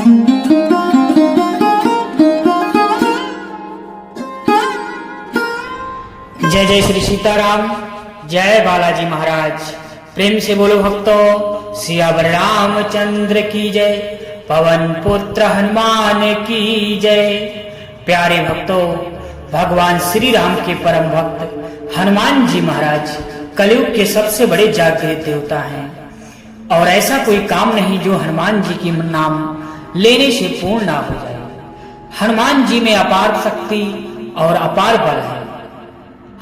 जय जय श्री सीताराम, जय बालाजी महाराज। प्रेम से बोलो भक्तों, सियावर रामचंद्र की जय, पवन पुत्र हनुमान की जय। प्यारे भक्तों, भगवान श्री राम के परम भक्त हनुमान जी महाराज कलयुग के सबसे बड़े जागृत देवता हैं और ऐसा कोई काम नहीं जो हनुमान जी की नाम लेने से पूर्ण ना हो जाए। हनुमान जी में अपार शक्ति और अपार बल है।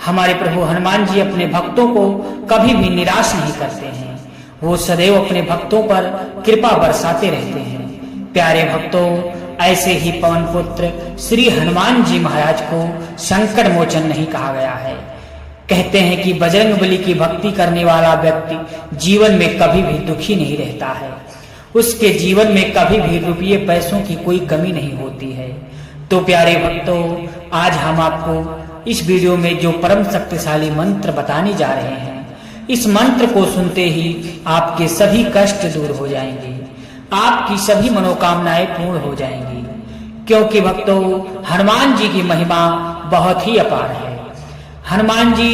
हमारे प्रभु हनुमान जी अपने भक्तों को कभी भी निराश नहीं करते हैं। वो सदैव अपने भक्तों पर कृपा बरसाते रहते हैं। प्यारे भक्तों, ऐसे ही पवन पुत्र श्री हनुमान जी महाराज को संकट मोचन नहीं कहा गया है। कहते हैं कि बजरंगबली की भक्ति करने वाला व्यक्ति जीवन में कभी भी दुखी नहीं रहता है। उसके जीवन में कभी भी रुपये पैसों की कोई कमी नहीं होती है। तो प्यारे भक्तों, आज हम आपको इस वीडियो में जो परम शक्तिशाली मंत्र बताने जा रहे हैं, इस मंत्र को सुनते ही आपके सभी कष्ट दूर हो जाएंगे, आपकी सभी मनोकामनाएं पूर्ण हो जाएंगी। क्योंकि भक्तों, हनुमान जी की महिमा बहुत ही अपार है। हनुमान जी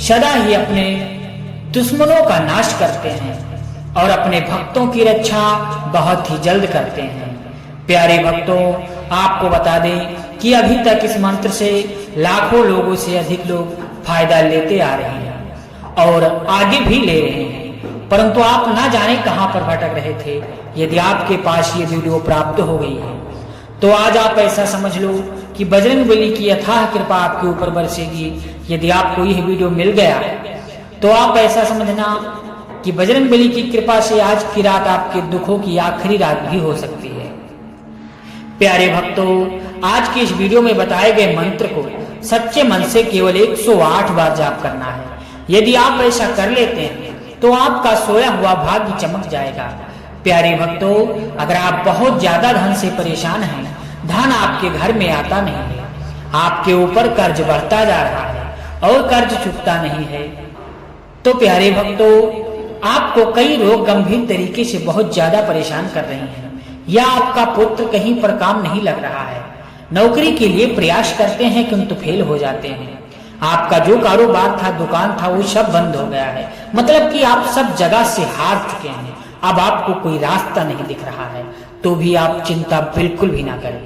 सदा ही अपने दुश्मनों का नाश करते हैं और अपने भक्तों की रक्षा बहुत ही जल्द करते हैं। प्यारे भक्तों, आपको बता दें कि अभी तक इस मंत्र से लाखों लोगों से अधिक लोग फायदा लेते आ रहे हैं और आगे भी ले रहे हैं, परंतु आप ना जाने कहां पर भटक रहे थे। यदि आपके पास ये वीडियो प्राप्त हो गई है तो आज आप ऐसा समझ लो कि बजरंगबली की अथाह कृपा आपके ऊपर बरसेगी। यदि आपको यह वीडियो मिल गया तो आप ऐसा समझना कि बजरंगबली की कृपा से आज की रात आपके दुखों की आखिरी रात भी हो सकती है। प्यारे भक्तों, आज की इस वीडियो में बताए गए मंत्र को सच्चे मन से केवल 108 बार जाप करना है। यदि आप ऐसा कर लेते हैं तो आपका सोया हुआ भाग्य चमक जाएगा। प्यारे भक्तों, अगर आप बहुत ज्यादा धन से परेशान हैं, धन आपके घर में आता नहीं है, आपके ऊपर कर्ज बढ़ता जा रहा है और कर्ज चुकता नहीं है, तो प्यारे भक्तों, आपको कई रोग गंभीर तरीके से बहुत ज्यादा परेशान कर रहे हैं, या आपका पुत्र कहीं पर काम नहीं लग रहा है, नौकरी के लिए प्रयास करते हैं किंतु फेल हो जाते हैं, आपका जो कारोबार था, दुकान था, वो सब बंद हो गया है, मतलब कि आप सब जगह से हार चुके हैं, अब आपको कोई रास्ता नहीं दिख रहा है, तो भी आप चिंता बिल्कुल भी ना करें।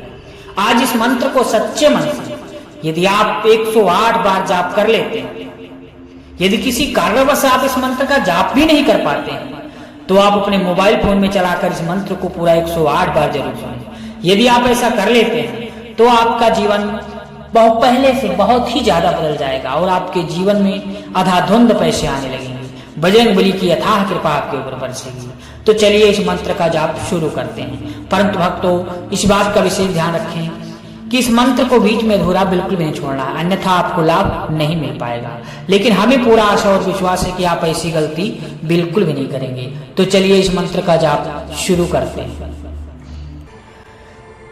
आज इस मंत्र को सच्चे मन से यदि आप 108 बार जाप कर लेते हैं, यदि किसी कारणवश आप इस मंत्र का जाप भी नहीं कर पाते हैं, तो आप अपने मोबाइल फोन में चलाकर इस मंत्र को पूरा 108 बार जरूर सुनें। यदि आप ऐसा कर लेते हैं तो आपका जीवन बहुत पहले से बहुत ही ज्यादा बदल जाएगा और आपके जीवन में अधाधुंध पैसे आने लगेंगे। बजरंगबली की अथाह कृपा आपके ऊपर बरसेगी। तो चलिए इस मंत्र का जाप शुरू करते हैं। परंतु भक्तों, इस बात का विशेष ध्यान रखें कि इस मंत्र को बीच में अधूरा बिल्कुल भी नहीं छोड़ना, अन्यथा आपको लाभ नहीं मिल पाएगा। लेकिन हमें पूरा आशा और विश्वास है कि आप ऐसी गलती बिल्कुल भी नहीं करेंगे। तो चलिए इस मंत्र का जाप शुरू करते हैं।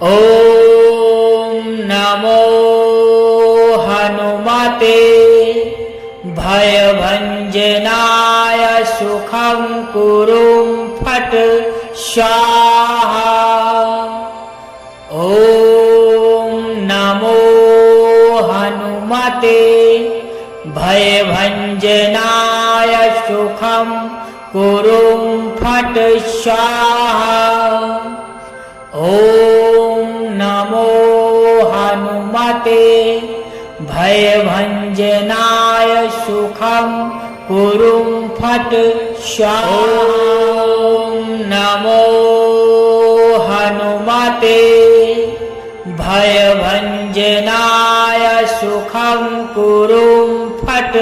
ओम नमो हनुमते भयभंजनाय सुखं कुरुं फट स्वाहा। ओम नमो हनुमते भयभंजनाय सुखं कुरुं फट स्वाहा। ओम नमो हनुमते भयभंजनाय सुखं कुरुं फट स्वाहा। ओम नमो हनुमते भयभंजनाय सुखं कुरुं फट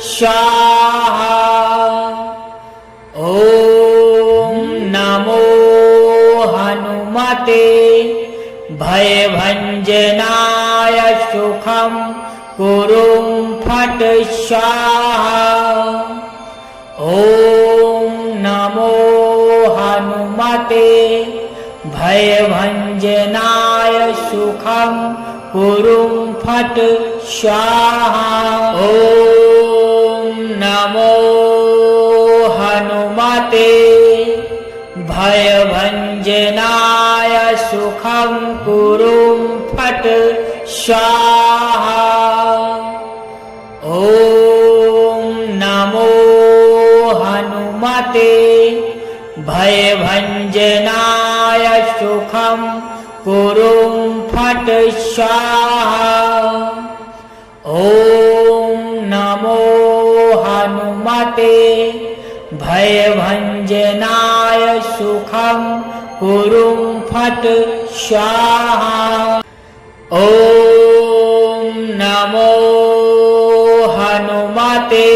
स्वाहा। ओम नमो हनुमते भयभंजनाय सुखं कुरुं फट स्वाहा। ओम नमो हनुमते भयभंजनाय सुखं कुरुं फट स्वाहा। ओम नमो हनुमते भयभंजनाय सुखं कुरु फट् स्वाहा। ॐ नमो हनुमते भयभञ्जनाय सुखं कुरु फट् स्वाहा। ॐ नमो हनुमते भयभञ्जनाय सुखं कुरु फट् स्वाहा। ॐ नमो हनुमते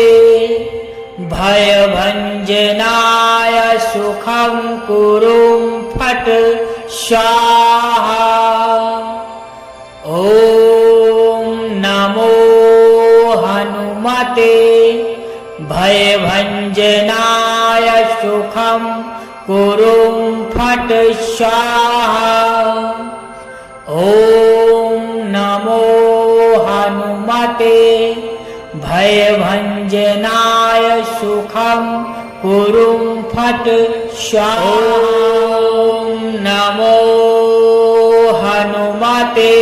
भयभञ्जनाय सुखं कुरु फट् स्वाहा। ॐ नमो हनुमते भयभञ्जनाय सुखं कुरु फट् स्वाहा। ॐ नमो हनुमते भयभञ्जनाय सुखं कुरु फट् स्वाहा। ॐ नमो हनुमते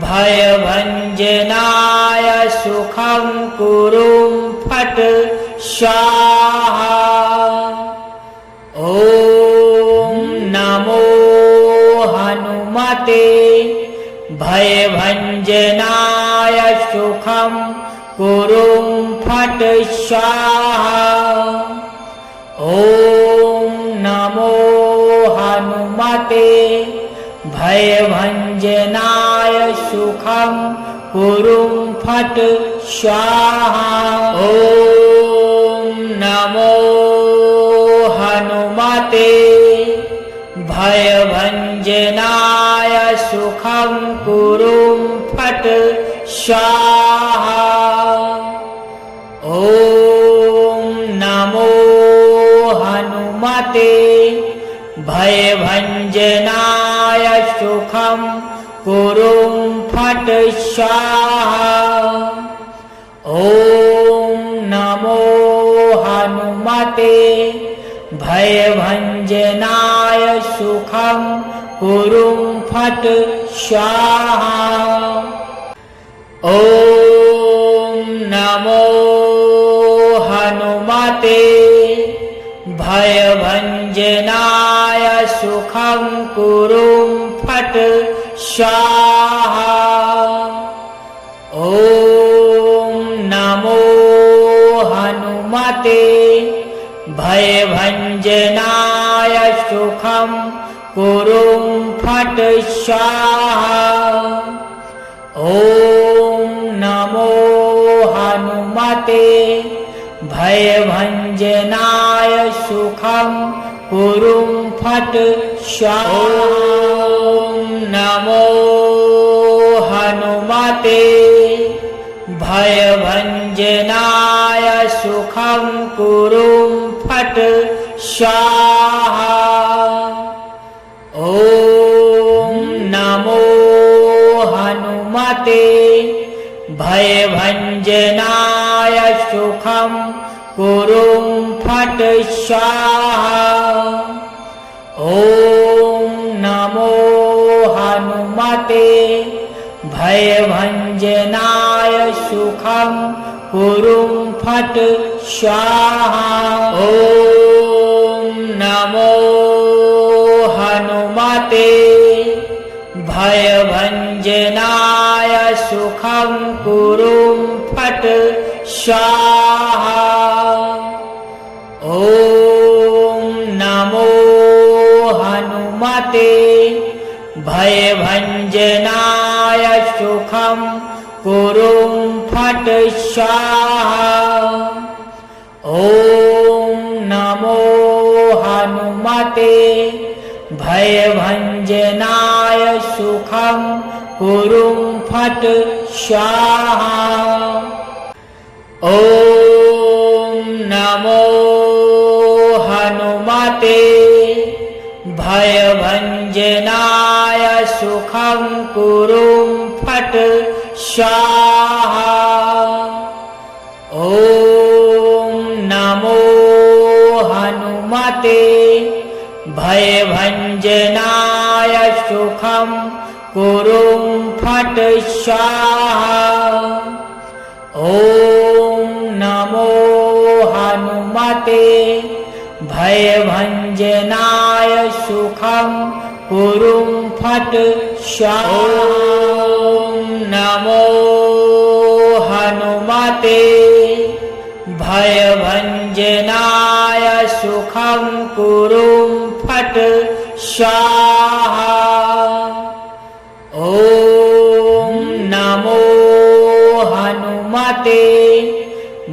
भयभञ्जनाय सुखं कुरु फट् स्वाहा। ॐ नमो हनुमते भयभञ्जनाय सुखं कुरु फट् स्वाहा। ॐ नमो हनुमते भयभञ्जनाय सुखं कुरु फट् स्वाहा। ॐ नमो हनुमते भयभञ्जनाय सुखं कुरु फट् स्वाहा। ॐ नमो हनुमते भयभञ्जनाय सुखं कुरु फट् स्वाहा। ॐ नमो हनुमते भयभञ्जनाय सुखं कुरु फट् स्वाहा। ॐ नमो हनुमते भयभञ्जनाय सुखं कुरु फट् स्वाहा। ॐ नमो हनुमते भयभञ्जनाय सुखं कुरु फट् स्वाहा। ॐ नमो हनुमते भयभञ्जनाय सुखं कुरु फट् स्वाहा। ॐ नमो हनुमते भयभञ्जनाय सुखं कुरु फट् स्वाहा। ॐ नमो हनुमते भयभञ्जनाय सुखं कुरु फट् स्वाहा। ॐ नमो हनुमते भयभञ्जनाय सुखं कुरु फट् स्वाहा। ॐ नमो हनुमते भयभञ्जनाय सुखं कुरु फट् स्वाहा। ॐ नमो हनुमते भयभञ्जनाय सुखं कुरु फट् स्वाहा। ॐ नमो हनुमते भयभञ्जनाय सुखं कुरु फट् स्वाहा। ॐ नमो हनुमते भयभञ्जनाय सुखं कुरु फट् स्वाहा। ॐ नमो हनुमते भयभञ्जनाय सुखं कुरुं फट् स्वाहा। ॐ नमो हनुमते भयभञ्जनाय सुखं कुरुं फट् स्वाहा। ॐ नमो हनुमते भयभञ्जनाय सुखं कुरुं फट् स्वाहा। ॐ नमो हनुमते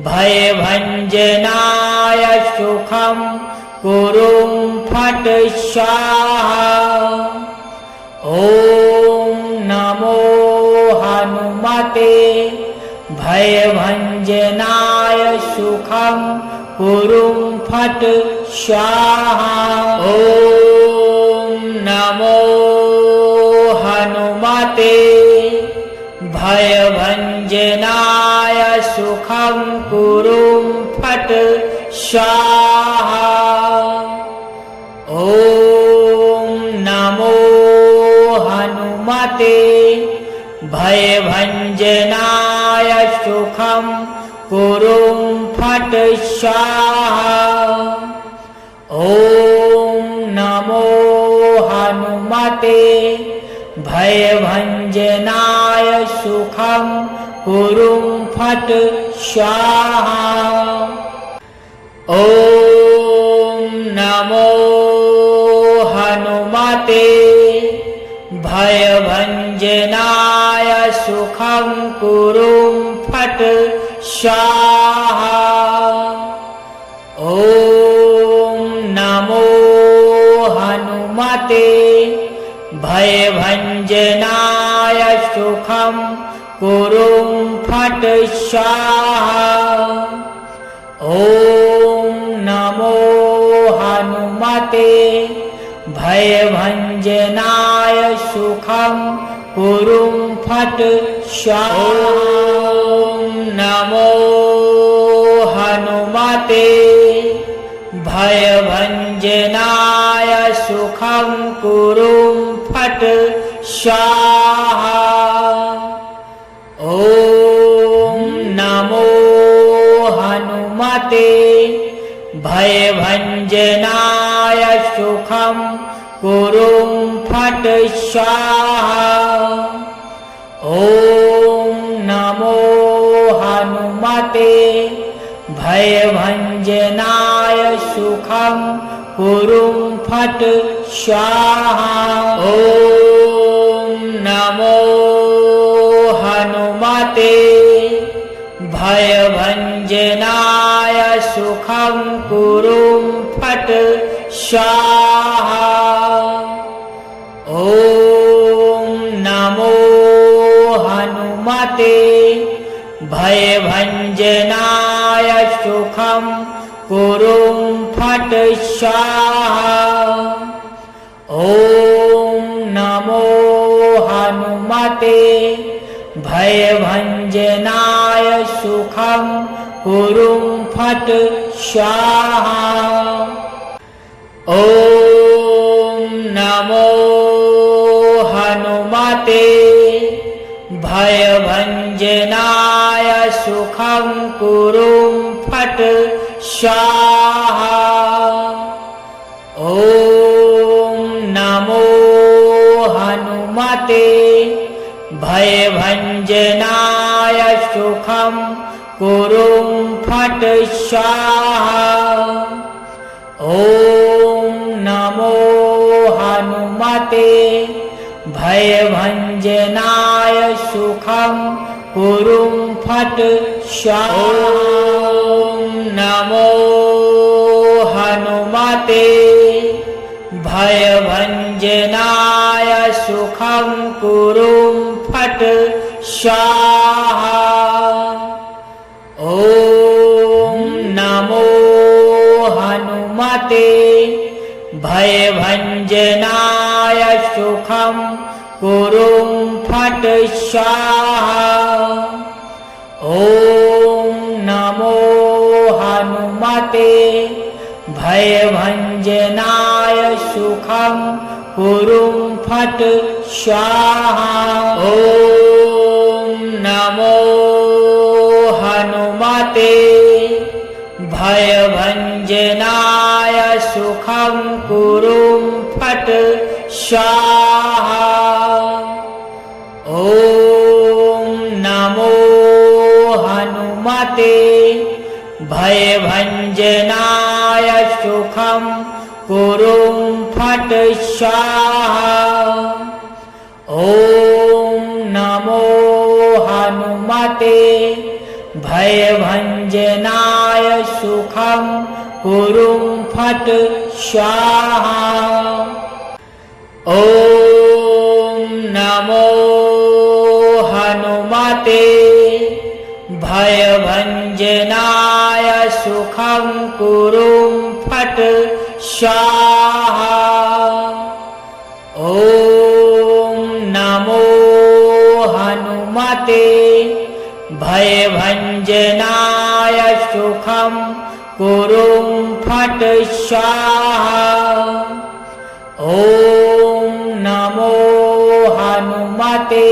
भयभञ्जनाय सुखं कुरुं फट् स्वाहा। ॐ नमो हनुमते भयभञ्जनाय सुखं कुरुं फट् स्वाहा। ॐ नमो हनुमते भयभञ्जनाय सुखं कुरुं फट् स्वाहा। ॐ नमो हनुमते भयभञ्जनाय सुखं कुरुं फट् स्वाहा। ॐ नमो हनुमते भयभञ्जनाय सुखं कुरुं फट् स्वाहा। ॐ नमो हनुमते भयभञ्जनाय सुखं कुरुं फट् स्वाहा। ॐ नमो हनुमते भयभञ्जनाय सुखं कुरुं फट् स्वाहा। ॐ नमो हनुमते भयभञ्जनाय सुखं कुरुं फट् स्वाहा। ॐ नमो हनुमते भयभञ्जनाय सुखं कुरुं फट् स्वाहा। ॐ नमो हनुमते भयभञ्जनाय सुखं कुरुं फट् स्वाहा। ॐ नमो हनुमते भयभञ्जनाय सुखं कुरुं फट् स्वाहा। ॐ नमो हनुमते भयभञ्जनाय सुखं कुरुं फट् स्वाहा। ॐ नमो हनुमते भयभञ्जनाय सुखं कुरुं फट् स्वाहा। ॐ नमो हनुमते भयभञ्जनाय सुखं कुरुं फट् स्वाहा। ॐ नमो हनुमते भयभञ्जनाय सुखं कुरुं फट् स्वाहा। ॐ नमो हनुमते भयभञ्जनाय सुखं कुरुं फट् स्वाहा। ॐ नमो हनुमते भयभञ्जनाय सुखं कुरुं फट् स्वाहा। ॐ नमो हनुमते भयभञ्जनाय सुखं कुरुं फट् स्वाहा। ॐ नमो हनुमते भयभञ्जनाय सुखं कुरुं फट् स्वाहा। ॐ नमो हनुमते भयभञ्जनाय भञ्जनाय सुखं कुरुं फट् स्वाहा। ॐ नमो हनुमते भयभञ्जनाय सुखं कुरुं फट् स्वाहा। ॐ नमो हनुमते भयभञ्जनाय सुखं कुरुं फट् स्वाहा। ॐ नमो हनुमते भयभञ्जनाय सुखं कुरुं फट् स्वाहा। ॐ नमो हनुमते भयभञ्जनाय सुखं कुरुं फट् स्वाहा। ॐ नमो हनुमते भयभञ्जनाय सुखं कुरुं फट् स्वाहा। ॐ नमो हनुमते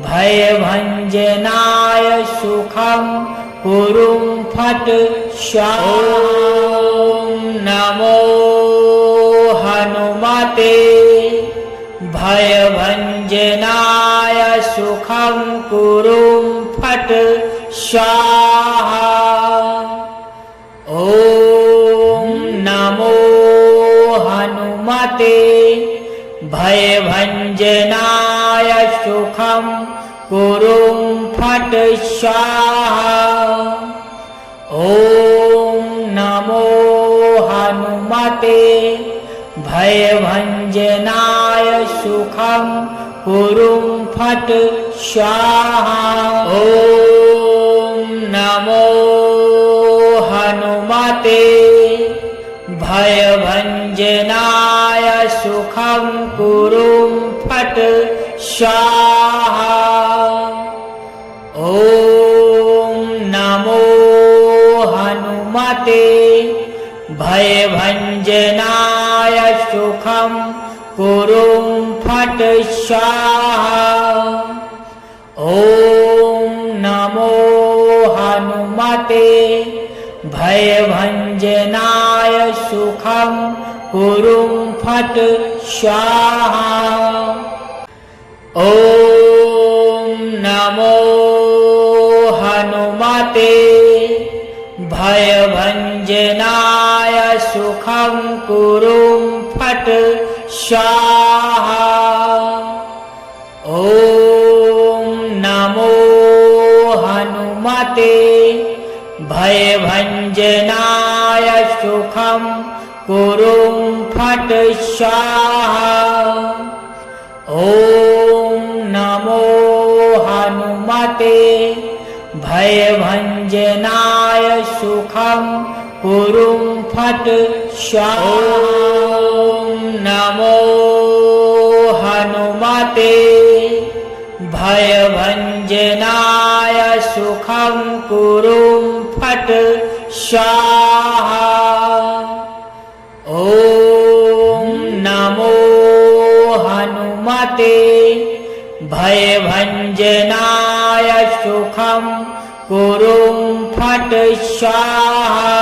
भयभञ्जनाय सुखं कुरुं फट् स्वाहा। ॐ नमो हनुमते भयभञ्जनाय सुखं कुरुं फट् स्वाहा। ॐ नमो हनुमते भयभञ्जनाय सुखं कुरुं फट् स्वाहा। ॐ नमो हनुमते भयभञ्जनाय सुखं कुरुं फट् स्वाहा। ॐ नमो हनुमते भयभञ्जनाय सुखं कुरुं फट् स्वाहा। ॐ नमो हनुमते भयभञ्जनाय सुखं कुरुं फट् स्वाहा। ॐ नमो हनुमते भयभञ्जनाय सुखं कुरुं फट् स्वाहा। ॐ नमो हनुमते भयभञ्जनाय सुखं कुरुं फट् स्वाहा। ॐ नमो हनुमते भयभञ्जनाय सुखं कुरुं फट् स्वाहा। ॐ नमो हनुमते भयभञ्जनाय सुखं कुरुं फट् स्वाहा। ॐ नमो हनुमते भयभञ्जनाय सुखं कुरुं फट् स्वाहा। ॐ नमो हनुमते भयभञ्जनाय सुखं कुरुं फट् स्वाहा।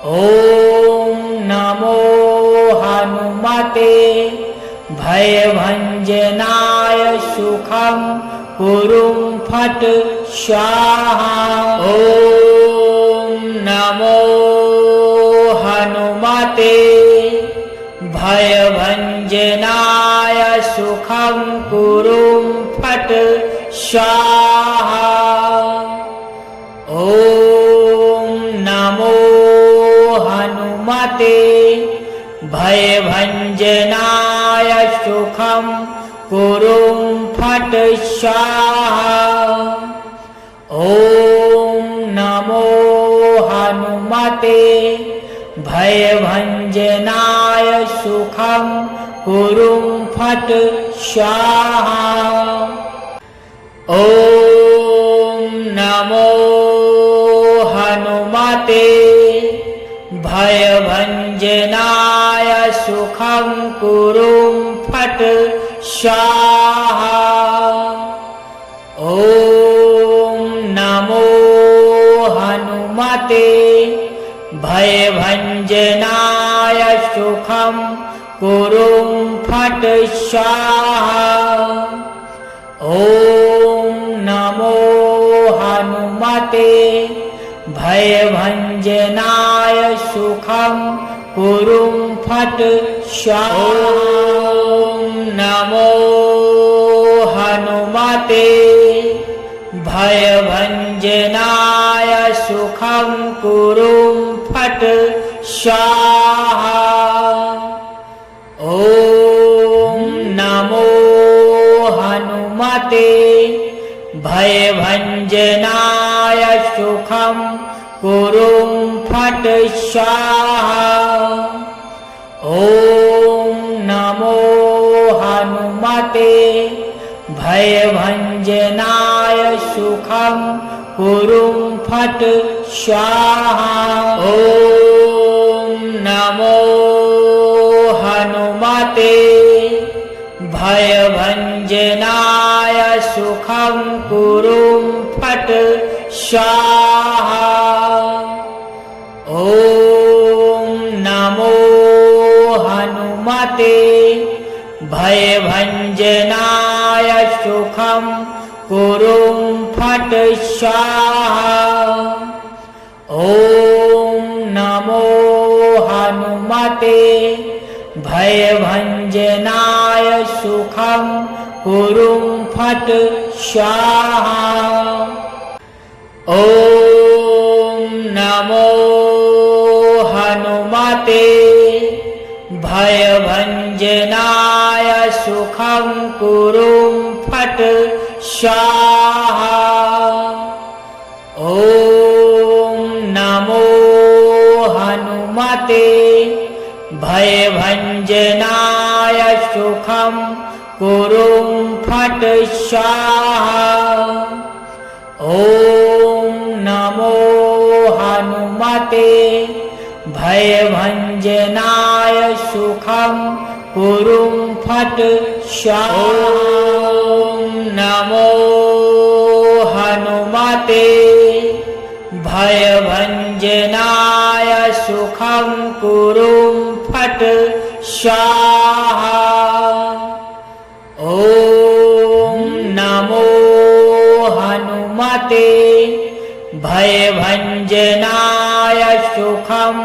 ॐ नमो हनुमते भयभञ्जनाय सुखं कुरुं फट् स्वाहा। ॐ नमो हनुमते भयभञ्जनाय सुखं कुरुं फट् स्वाहा। ॐ नमो हनुमते भयभञ्जनाय सुखं कुरुं फट् स्वाहा। ॐ नमो हनुमते भयभञ्जनाय सुखं कुरुं फट् स्वाहा। ॐ नमो हनुमते भयभञ्जनाय भञ्जनाय सुखं कुरुं फट् स्वाहा। ॐ नमो हनुमते भयभञ्जनाय सुखं कुरुं फट् स्वाहा। ॐ नमो हनुमते भयभञ्जनाय सुखं कुरुं फट् स्वाहा। ॐ नमो हनुमते भयभञ्जनाय सुखं कुरुं फट् स्वाहा। ॐ नमो हनुमते भयभञ्जनाय सुखं कुरुं फट् स्वाहा। ॐ नमो हनुमते भयभञ्जनाय सुखं कुरुं फट् स्वाहा। ॐ नमो हनुमते भयभञ्जनाय सुखं कुरुं फट् स्वाहा। ॐ नमो हनुमते भयभञ्जनाय सुखं कुरुं फट् स्वाहा। ॐ नमो हनुमते भयभञ्जनाय सुखं कुरुं फट् स्वाहा। ॐ नमो हनुमते भयभञ्जनाय सुखं कुरुं फट् स्वाहा। ॐ नमो हनुमते भयभञ्जनाय सुखं कुरुं फट् स्वाहा। ॐ नमो हनुमते भयभञ्जनाय सुखं कुरुं फट् स्वाहा। ॐ नमो हनुमते भयभञ्जनाय सुखं कुरुं फट् स्वाहा। ॐ नमो हनुमते भयभञ्जनाय सुखं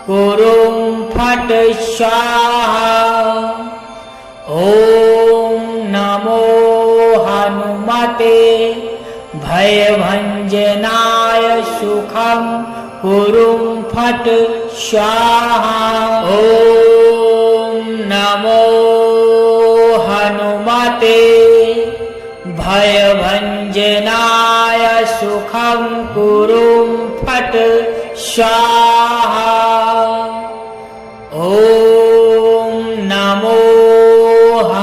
कुरुं फट् स्वाहा। ॐ नमो हनुमते भयभञ्जनाय सुखं कुरुं फट् स्वाहा। ॐ नमो हनुमते भयभञ्जनाय सुखं कुरुं फट् स्वाहा। ॐ नमो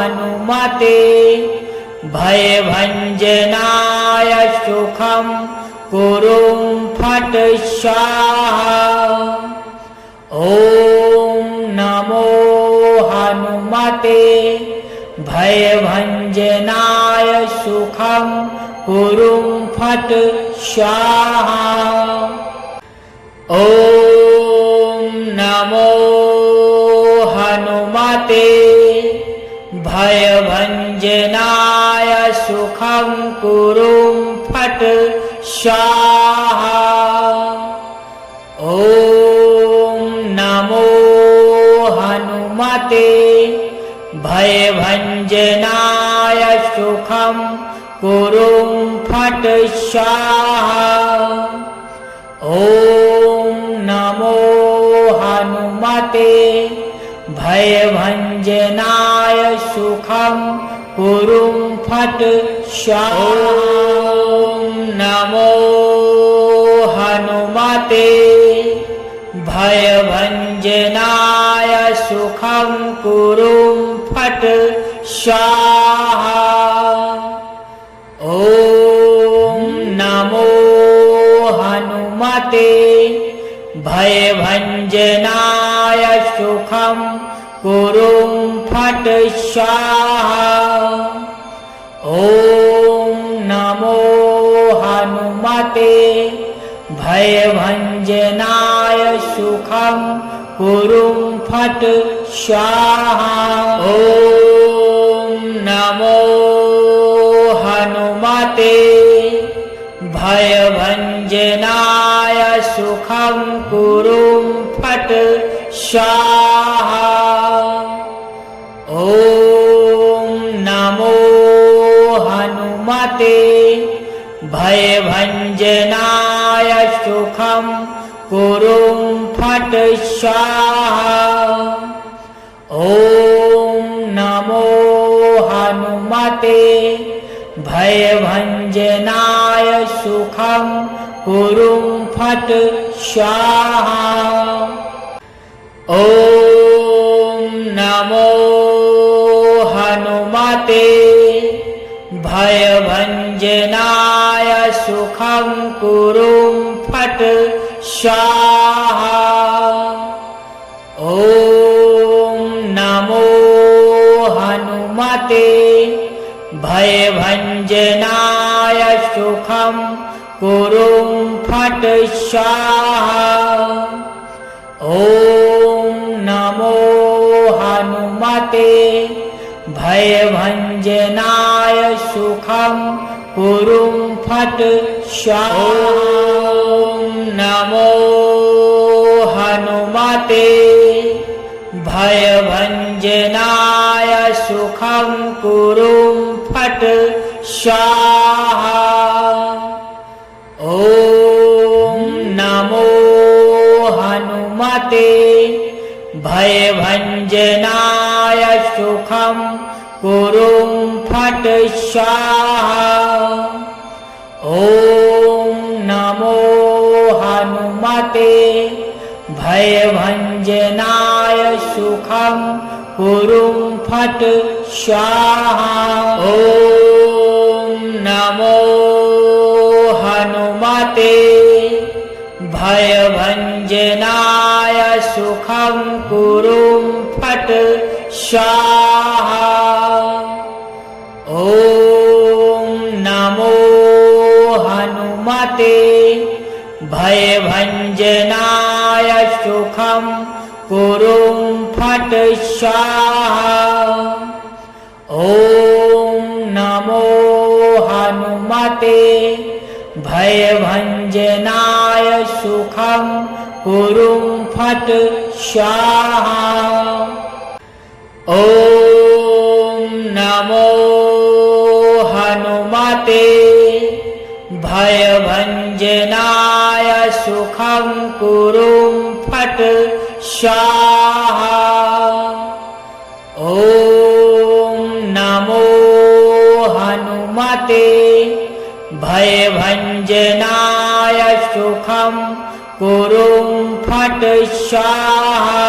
हनुमते भयभञ्जनाय सुखं कुरुं फट् स्वाहा। ॐ नमो हनुमते भयभञ्जनाय सुखं कुरुं फट् स्वाहा। ॐ नमो हनुमते भयभञ्जनाय सुखं कुरुं फट् स्वाहा। ॐ नमो हनुमते भयभञ्जनाय सुखं कुरुं फट् स्वाहा। ॐ नमो हनुमते भयभञ्जनाय सुखं कुरुं फट् स्वाहा। ॐ नमो हनुमते भयभञ्जनाय सुखं कुरुं फट् स्वाहा। ॐ नमो हनुमते भयभञ्जनाय सुखं कुरुं फट् स्वाहा। ॐ नमो हनुमते भयभञ्जनाय सुखं कुरुं फट् स्वाहा। ॐ नमो हनुमते भयभञ्जनाय सुखं कुरुं फट् स्वाहा। ॐ नमो हनुमते भयभञ्जनाय सुखं कुरुं फट् स्वाहा। ॐ नमो हनुमते भयभञ्जनाय सुखं कुरुं फट् स्वाहा। ॐ नमो हनुमते भयभञ्जनाय सुखं कुरुं फट् स्वाहा। ॐ नमो हनुमते भयभञ्जनाय सुखं कुरुं फट् स्वाहा। ॐ नमो हनुमते भयभञ्जनाय सुखं कुरुं फट् स्वाहा। ॐ नमो हनुमते भयभञ्जनाय सुखं कुरुं फट् स्वाहा। ॐ नमो हनुमते भयभञ्जनाय सुखं कुरुं फट् स्वाहा। ॐ नमो हनुमते भयभञ्जनाय सुखं कुरुं फट् स्वाहा। ॐ नमो हनुमते भयभञ्जनाय सुखं कुरुं फट् स्वाहा। ॐ नमो हनुमते भयभञ्जनाय सुखं कुरुं फट् स्वाहा। ॐ नमो हनुमते भयभञ्जनाय सुखं कुरुं फट् स्वाहा। ॐ नमो हनुमते भयभञ्जनाय सुखं कुरुं फट् स्वाहा। ॐ नमो हनुमते भयभञ्जनाय सुखं कुरुं फट् स्वाहा।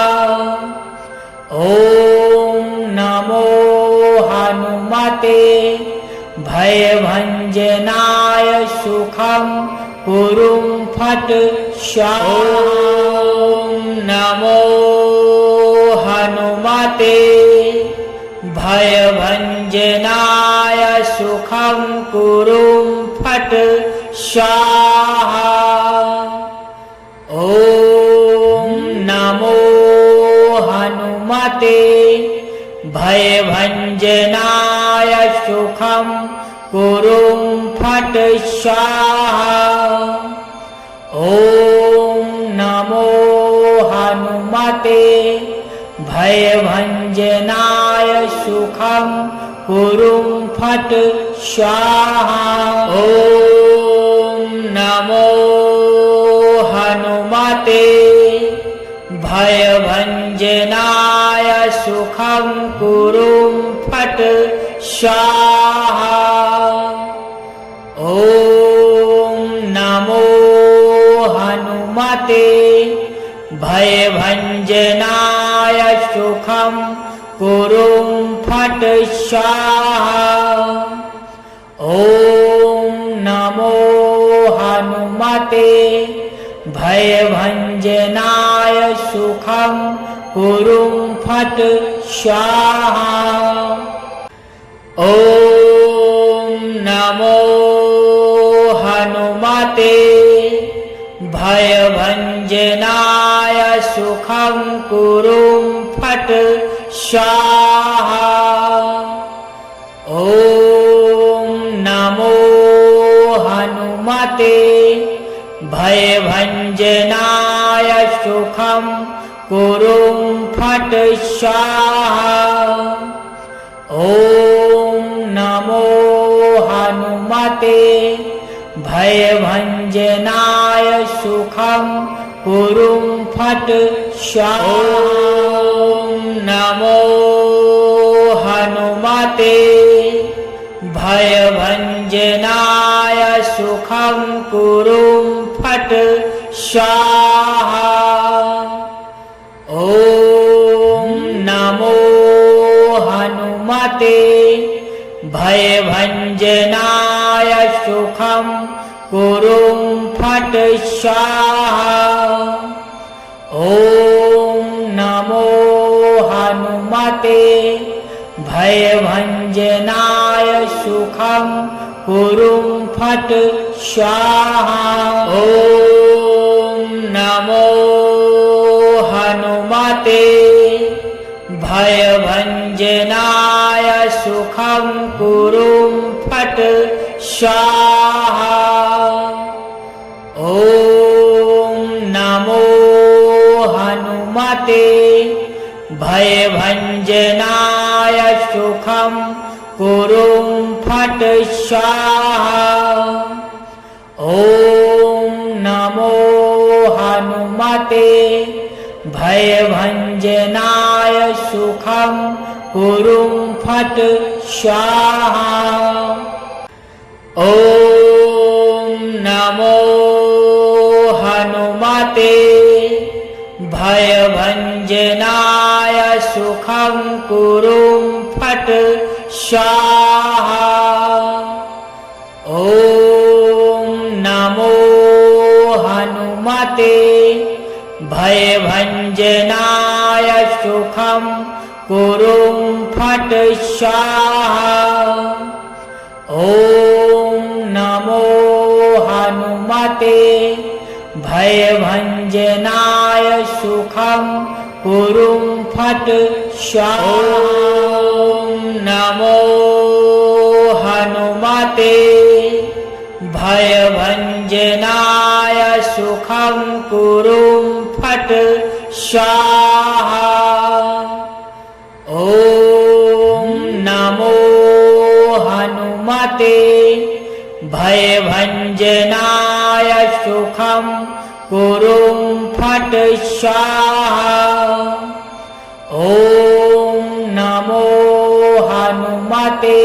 ॐ नमो हनुमते भयभञ्जनाय सुखं कुरुं फट् स्वाहा। ॐ नमो हनुमते भयभञ्जनाय सुखं कुरुं फट् स्वाहा। ॐ नमो हनुमते भयभञ्जनाय सुखं कुरुं फट् स्वाहा। ॐ नमो हनुमते भयभञ्जनाय सुखं कुरुं फट् स्वाहा। ॐ नमो हनुमते भयभञ्जनाय सुखं कुरुं फट् स्वाहा। ॐ नमो हनुमते भयभञ्जनाय सुखं कुरुं फट् स्वाहा। ॐ नमो हनुमते भयभञ्जनाय सुखं कुरुं फट् स्वाहा। ॐ नमो हनुमते भयभञ्जनाय सुखं कुरुं फट् स्वाहा। ॐ नमो हनुमते भयभञ्जनाय सुखं कुरुं फट् स्वाहा। ॐ नमो हनुमते भयभञ्जनाय सुखं कुरुं फट् स्वाहा। ॐ नमो हनुमते भयभञ्जनाय सुखं कुरुं फट् स्वाहा। ॐ नमो हनुमते भयभञ्जनाय सुखं कुरुं फट् स्वाहा। ॐ नमो हनुमते भयभञ्जनाय सुखं कुरुं फट् स्वाहा। ॐ नमो हनुमते भयभञ्जनाय सुखं कुरुं फट् स्वाहा। ॐ नमो हनुमते भयभञ्जनाय सुखं कुरुं फट् स्वाहा। ॐ नमो हनुमते भयभञ्जनाय सुखं कुरुं फट् स्वाहा। ॐ नमो हनुमते भयभञ्जनाय सुखं कुरुं फट् स्वाहा। ॐ नमो हनुमते भयभञ्जनाय सुखं कुरुं फट् स्वाहा। ॐ नमो हनुमते भयभञ्जनाय सुखं कुरुं फट् स्वाहा। ॐ नमो हनुमते भयभञ्जनाय सुखं कुरुं फट् स्वाहा। ॐ नमो हनुमते भयभञ्जनाय सुखं कुरुं फट् स्वाहा। ॐ नमो हनुमते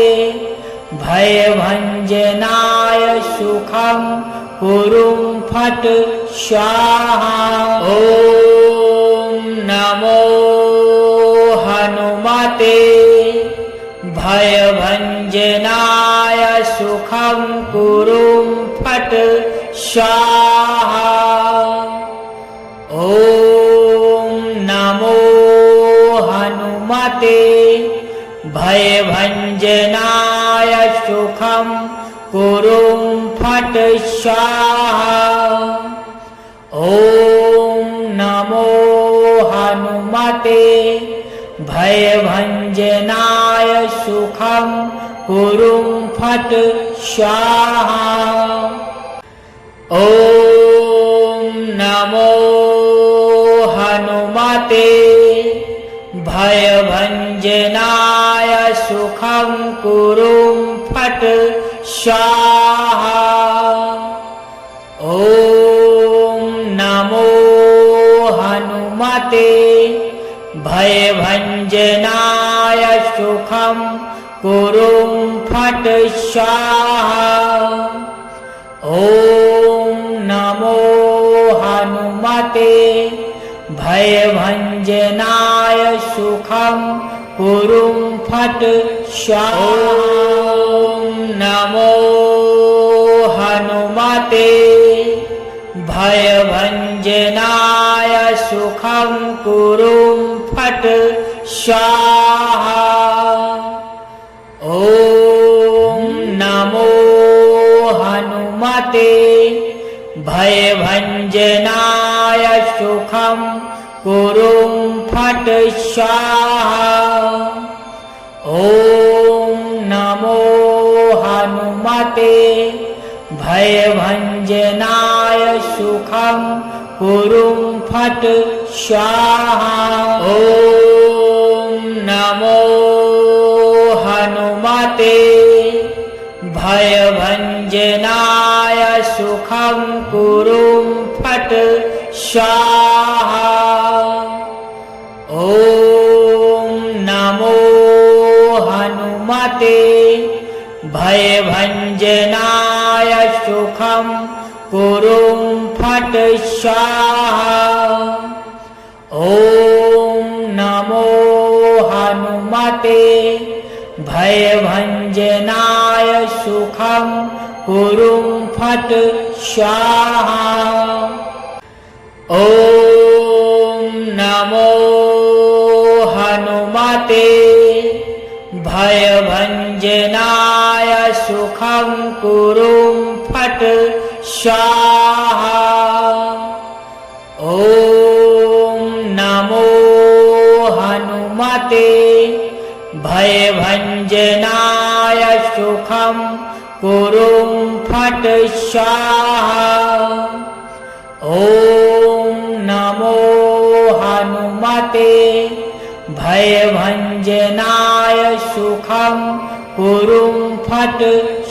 भयभञ्जनाय सुखं कुरुं फट् स्वाहा। ॐ नमो हनुमते भयभञ्जनाय सुखं कुरुं फट् स्वाहा। ॐ नमो हनुमते भयभञ्जनाय सुखं कुरुं फट् स्वाहा। ॐ नमो हनुमते भयभञ्जनाय सुखं कुरुं फट् स्वाहा। ॐ नमो हनुमते भयभञ्जनाय सुखं कुरुं फट् स्वाहा। ॐ नमो हनुमते भयभञ्जनाय सुखं कुरुं फट् स्वाहा। ॐ नमो हनुमते भयभञ्जनाय सुखं कुरुं फट् स्वाहा। ॐ नमो हनुमते भयभञ्जनाय सुखं कुरुं फट् स्वाहा। ॐ नमो हनुमते भयभञ्जनाय सुखं कुरुं फट् स्वाहा। ॐ नमो हनुमते भयभञ्जनाय सुखं कुरुं फट् स्वाहा। ॐ नमो हनुमते भयभञ्जनाय सुखं कुरुं फट् स्वाहा। ॐ नमो हनुमते भयभञ्जनाय सुखं कुरुं फट् स्वाहा। ॐ नमो हनुमते भयभञ्जनाय सुखं कुरुं फट् स्वाहा। ॐ नमो हनुमते भयभञ्जनाय सुखं कुरुं फट् स्वाहा। ॐ नमो हनुमते भयभञ्जनाय सुखं कुरुं फट् स्वाहा। ॐ नमो हनुमते भयभञ्जनाय सुखं कुरुं फट्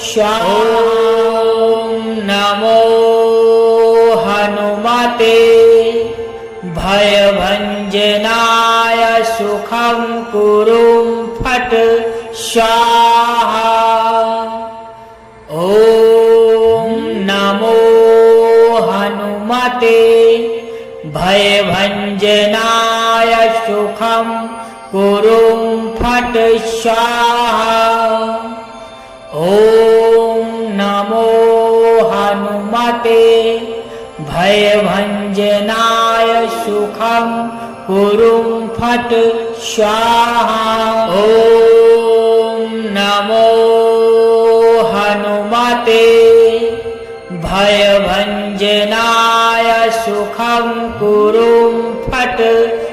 स्वाहा। ॐ नमो हनुमते भयभञ्जनाय सुखं कुरुं फट् स्वाहा। ॐ नमो हनुमते भयभञ्जनाय सुखं कुरुं फट् स्वाहा। ॐ नमो हनुमते भयभञ्जनाय सुखं कुरुं फट् स्वाहा। ॐ नमो हनुमते भयभञ्जनाय सुखं कुरुं फट्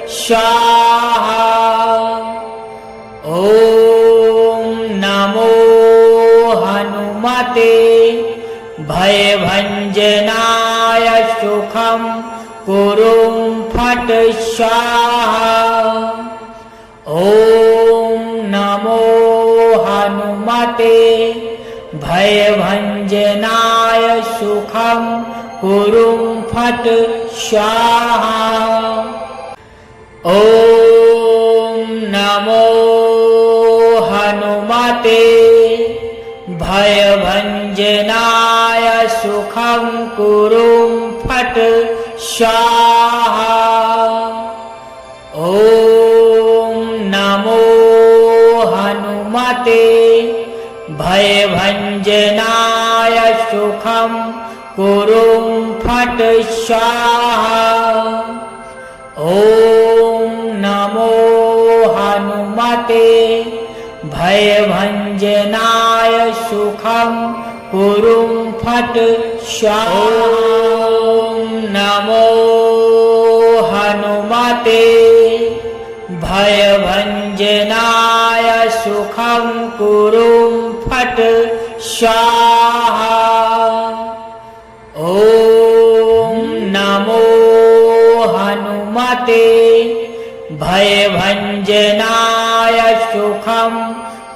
स्वाहा। ॐ नमो हनुमते भयभञ्जनाय सुखं कुरुं फट् स्वाहा। ॐ नमो हनुमते भयभञ्जनाय सुखं कुरुं फट् स्वाहा। ॐ नमो हनुमते भयभञ्जनाय सुखं कुरुं फट् स्वाहा। ॐ नमो हनुमते भयभञ्जनाय सुखं कुरुं फट् स्वाहा। ॐ नमो हनुमते भयभञ्जनाय सुखं कुरुं फट् स्वाहा। ॐ नमो हनुमते भयभञ्जनाय सुखं कुरुं फट् स्वाहा। ॐ नमो हनुमते भयभञ्जनाय सुखं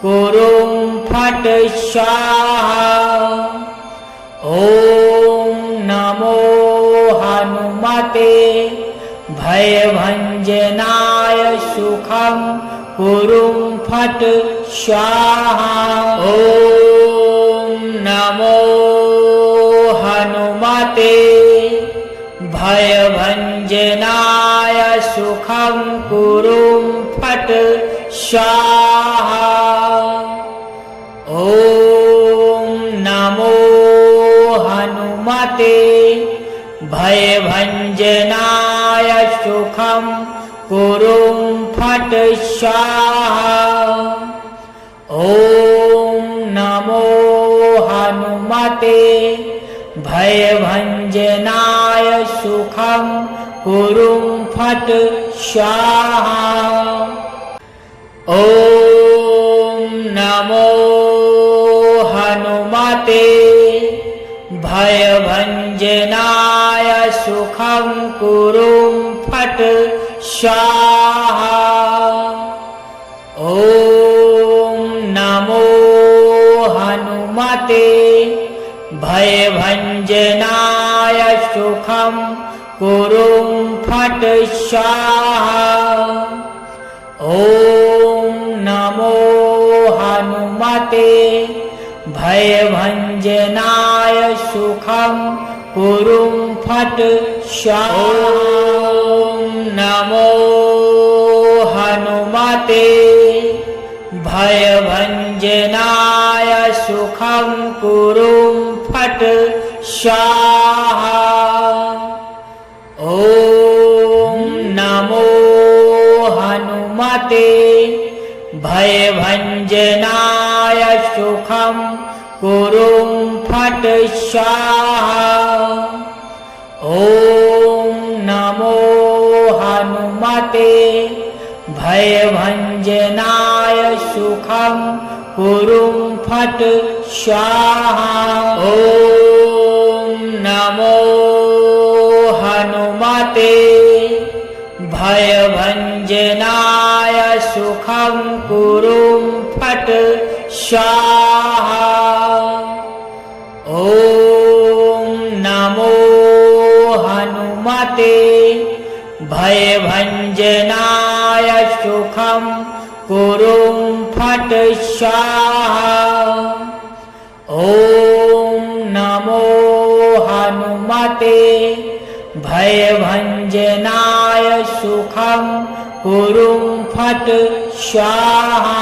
कुरुं फट् स्वाहा। ॐ नमो हनुमते भयभञ्जनाय सुखं कुरुं फट् स्वाहा। ॐ नमो हनुमते भयभञ्जनाय सुखं कुरुं फट् स्वाहा। ॐ नमो हनुमते भयभञ्जनाय सुखं कुरुं फट् स्वाहा। ॐ नमो हनुमते भयभञ्जनाय सुखं कुरुं फट् स्वाहा। ॐ नमो हनुमते भयभञ्जनाय सुखं कुरुं फट् स्वाहा। ॐ नमो हनुमते भयभञ्जनाय सुखं कुरुं फट् स्वाहा। ॐ नमो हनुमते भयभञ्जनाय सुखं कुरुं फट् स्वाहा। ॐ नमो हनुमते भयभञ्जनाय सुखं कुरुं फट् स्वाहा। ॐ नमो हनुमते भयभञ्जनाय सुखं कुरुं फट् स्वाहा। ॐ नमो हनुमते भयभञ्जनाय सुखं कुरुं फट् स्वाहा। ॐ नमो हनुमते भयभञ्जनाय सुखं कुरुं फट् स्वाहा। ॐ नमो हनुमते भयभञ्जनाय सुखं कुरुं फट् स्वाहा। ॐ नमो हनुमते भयभञ्जनाय सुखं कुरुं फट् स्वाहा।